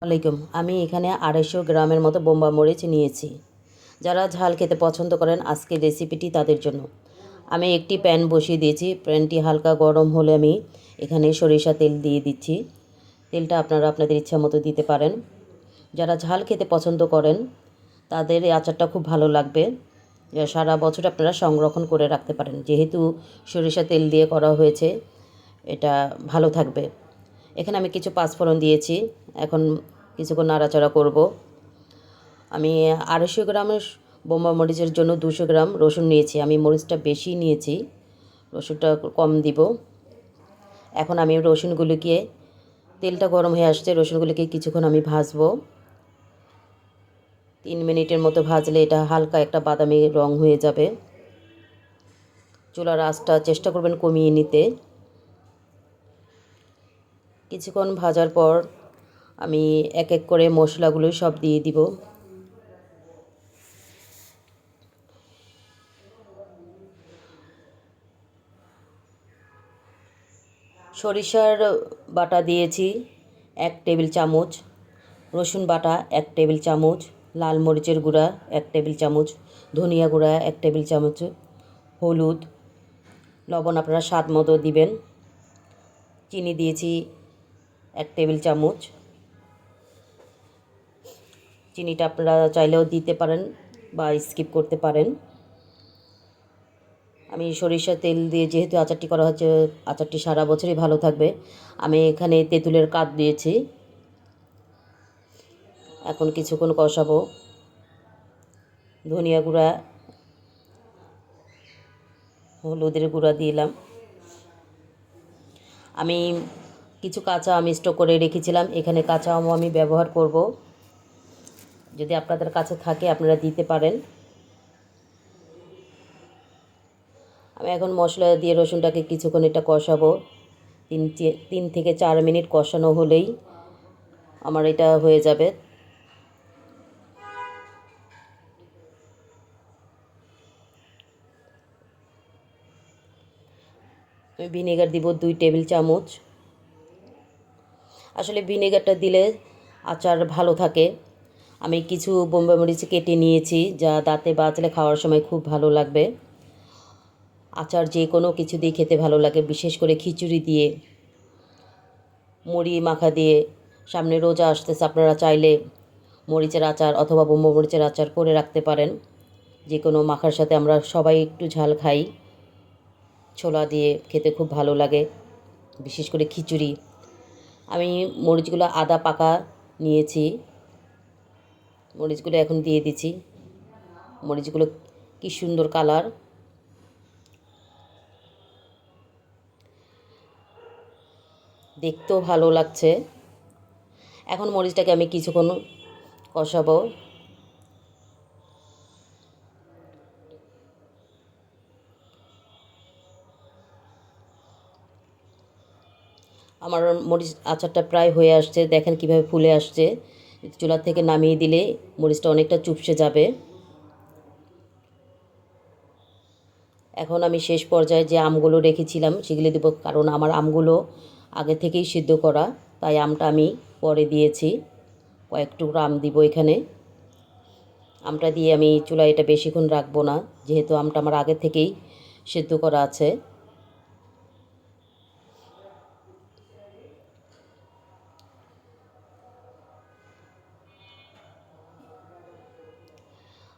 আলাইকুম। আমি এখানে 250 গ্রামের মতো বোম্বা মরিচ নিয়েছি। যারা ঝাল খেতে পছন্দ করেন আজকের রেসিপিটি তাদের জন্য। আমি একটি প্যান বসিয়ে দিয়েছি। প্যানটি হালকা গরম হলে আমি এখানে সরিষা তেল দিয়ে দিচ্ছি। তেলটা আপনারা আপনাদের ইচ্ছা মতো দিতে পারেন। যারা ঝাল খেতে পছন্দ করেন তাদের এই আচারটা খুব ভালো লাগবে। সারা বছর আপনারা সংরক্ষণ করে রাখতে পারেন, যেহেতু সরিষা তেল দিয়ে করা হয়েছে এটা ভালো থাকবে। এখানে আমি কিছু পাঁচফোড়ন দিয়েছি। এখন কিছুক্ষণ নাড়াচাড়া করব। আমি 250 গ্রামের বোম্বা মরিচের জন্য 200 গ্রাম রসুন নিয়েছি। আমি মরিচটা বেশি নিয়েছি, রসুনটা কম দিব। এখন আমি রসুনগুলিকে, তেলটা গরম হয়ে আসছে, রসুনগুলিকে কিছুক্ষণ আমি ভাজবো। 3 মিনিটের মতো ভাজলে এটা হালকা একটা বাদামি রং হয়ে যাবে। চুলার আঁচটা চেষ্টা করবেন কমিয়ে নিতে। কিছুক্ষণ ভাজার পর আমি এক এক করে মশলাগুলো সব দিয়ে দিব। সরিষার বাটা দিয়েছি 1 টেবিল চামচ, রসুন বাটা 1 টেবিল চামচ, লাল মরিচের গুঁড়া 1 টেবিল চামচ, ধনিয়া গুঁড়া 1 টেবিল চামচ, হলুদ, লবণ আপনারা স্বাদ মতো দিবেন। চিনি দিয়েছি 1 টেবিল চামচ। চিনিটা আপনারা চাইলেও দিতে পারেন বা স্কিপ করতে পারেন। আমি সরিষার তেল দিয়ে যেহেতু আচারটি করা হচ্ছে, আচারটি সারা বছরই ভালো থাকবে। আমি এখানে তেঁতুলের কাঠ দিয়েছি। এখন কিছুক্ষণ কষাবো। ধনিয়া গুঁড়া, হলুদের গুঁড়া দিলাম। আমি কিছু কাঁচা আম স্টক করে রেখেছিলাম, এখানে কাঁচা আমও আমি ব্যবহার করব। যদি আপনাদের কাছে থাকে আপনারা দিতে পারেন। আমি এখন মশলা দিয়ে রসুনটাকে কিছুক্ষণ এটা কষাবো। 3 থেকে 4 মিনিট কষানো হলেই আমার এটা হয়ে যাবে। আমি ভিনেগার দিব 2 টেবিল চামচ। আসলে ভিনেগারটা দিলে আচার ভালো থাকে। আমি কিছু বোম্বাই মরিচ কেটে নিয়েছি, যা দাঁতে বাজলে খাওয়ার সময় খুব ভালো লাগবে। আচার যে কোনো কিছু দিয়ে খেতে ভালো লাগে, বিশেষ করে খিচুড়ি দিয়ে, মুড়ি মাখা দিয়ে। সামনে রোজা আসতেছে, আপনারা চাইলে মরিচের আচার অথবা বোম্বাই মরিচের আচার করে রাখতে পারেন। যে কোনো মাখার সাথে আমরা সবাই একটু ঝাল খাই, ছোলা দিয়ে খেতে খুব ভালো লাগে, বিশেষ করে খিচুড়ি। আমি মরিচগুলো আদা পাকা নিয়েছি, মরিচগুলো এখন দিয়ে দিচ্ছি। মরিচগুলো কি সুন্দর কালার, দেখতেও ভালো লাগছে। এখন মরিচটাকে আমি কিছুক্ষণ কষাবো। আমার মরিচ আচারটা প্রায় হয়ে আসছে, দেখেন কিভাবে ফুলে আসছে। চুলা থেকে নামিয়ে দিলে মরিচটা অনেকটা চুপসে যাবে। এখন আমি শেষ পর্যায়ে যে আমগুলো রেখেছিলাম সেগুলি দেবো, কারণ আমার আমগুলো আগে থেকেই সিদ্ধ করা, তাই আমটা আমি পরে দিয়েছি। কয়েক টুকরো আম দিব এখানে। আমটা দিয়ে আমি চুলায় এটা বেশিক্ষণ রাখবো না, যেহেতু আমটা আমার আগে থেকেই সিদ্ধ করা আছে।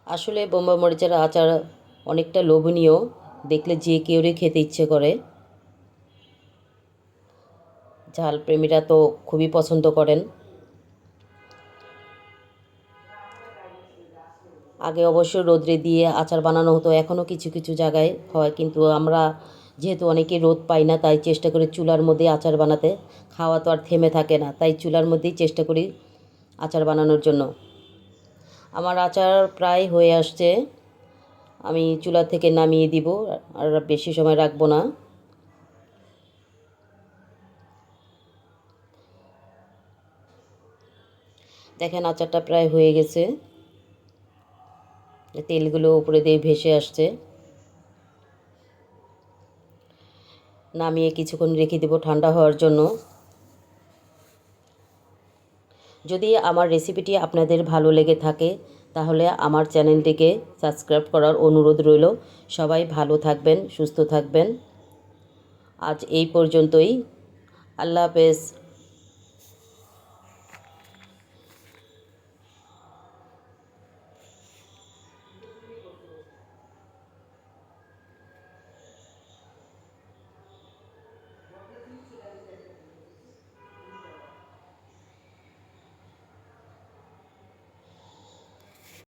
আসলে বোম্বাই মরিচের আচার অনেকটা লোভনীয়, দেখলে যে কেউরই খেতে ইচ্ছে করে। ঝাল প্রেমীরা তো খুবই পছন্দ করেন। আগে অবশ্য রোদ্রে দিয়ে আচার বানানো হতো, এখনও কিছু কিছু জায়গায় হয়, কিন্তু আমরা যেহেতু অনেকে রোদ পাই না, তাই চেষ্টা করি চুলার মধ্যে আচার বানাতে। খাওয়া তো আর থেমে থাকে না, তাই চুলার মধ্যেই চেষ্টা করি আচার বানানোর জন্য। আমার আচার প্রায় হয়ে আসছে, আমি চুলা থেকে নামিয়ে দিব, আর বেশি সময় রাখবো না। দেখেন আচারটা প্রায় হয়ে গেছে, তেলগুলো উপরে দিয়ে ভেসে আসছে। নামিয়ে কিছুক্ষণ রেখে দেব ঠান্ডা হওয়ার জন্য। যদি আমার রেসিপিটি আপনাদের ভালো লেগে থাকে তাহলে আমার চ্যানেলটিকে সাবস্ক্রাইব করার অনুরোধ রইল। সবাই ভালো থাকবেন, সুস্থ থাকবেন। আজ এই পর্যন্তই। আল্লাহ হাফেজ।